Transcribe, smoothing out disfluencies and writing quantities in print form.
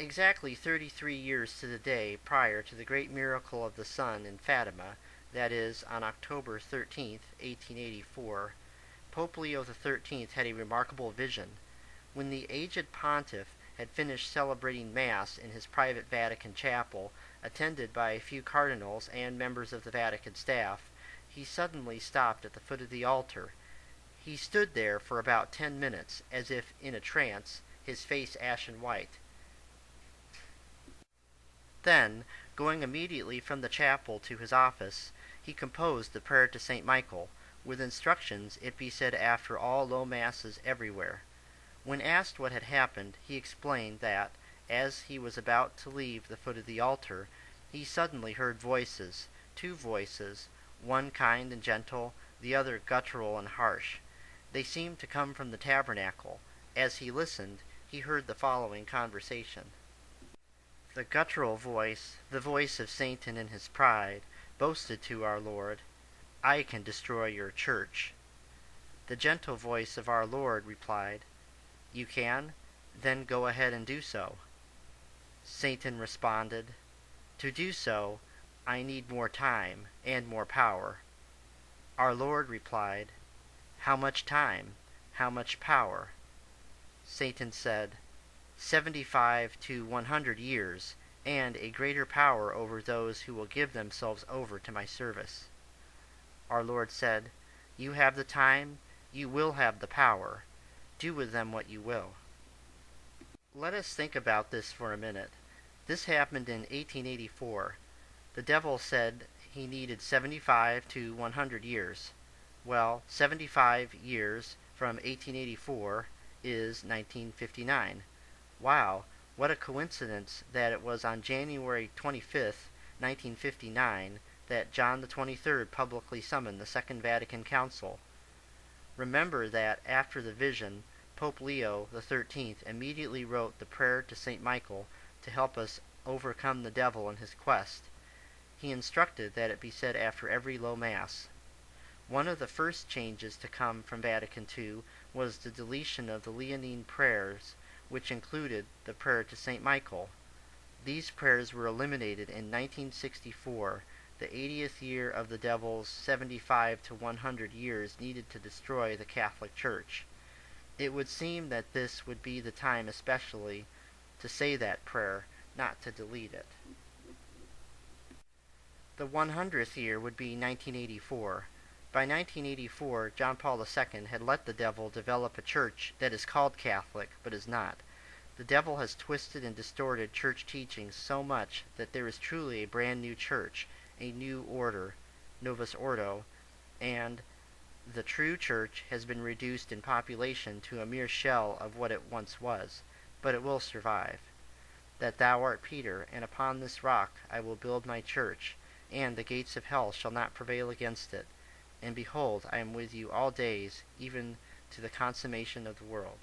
Exactly 33 years to the day prior to the great miracle of the sun in Fatima, that is, on October 13th, 1884, Pope Leo XIII had a remarkable vision. When the aged pontiff had finished celebrating Mass in his private Vatican chapel, attended by a few cardinals and members of the Vatican staff, he suddenly stopped at the foot of the altar. He stood there for about 10 minutes, as if in a trance, his face ashen white. Then, going immediately from the chapel to his office, he composed the prayer to St. Michael, with instructions it be said after all low masses everywhere. When asked what had happened, he explained that, as he was about to leave the foot of the altar, he suddenly heard voices, two voices, one kind and gentle, the other guttural and harsh. They seemed to come from the tabernacle. As he listened, he heard the following conversation. The guttural voice, the voice of Satan in his pride, boasted to our Lord, "I can destroy your church." The gentle voice of our Lord replied, "You can? Then go ahead and do so." Satan responded, "To do so, I need more time and more power." Our Lord replied, "How much time? How much power?" Satan said, 75 to 100 years, and a greater power over those who will give themselves over to my service. Our Lord said, "You have the time, you will have the power. Do with them what you will." Let us think about this for a minute. This happened in 1884. The devil said he needed 75 to 100 years. Well, 75 years from 1884 is 1959. Wow, what a coincidence that it was on January 25th, 1959, that John the 23rd publicly summoned the Second Vatican Council. Remember that after the vision, Pope Leo XIII immediately wrote the prayer to St. Michael to help us overcome the devil in his quest. He instructed that it be said after every low Mass. One of the first changes to come from Vatican II was the deletion of the Leonine prayers, which included the prayer to St. Michael. These prayers were eliminated in 1964, the 80th year of the devil's 75 to 100 years needed to destroy the Catholic Church. It would seem that this would be the time especially to say that prayer, not to delete it. The 100th year would be 1984. By 1984, John Paul II had let the devil develop a church that is called Catholic, but is not. The devil has twisted and distorted church teachings so much that there is truly a brand new church, a new order, Novus Ordo, and the true church has been reduced in population to a mere shell of what it once was, but it will survive. That thou art Peter, and upon this rock I will build my church, and the gates of hell shall not prevail against it. And behold, I am with you all days, even to the consummation of the world.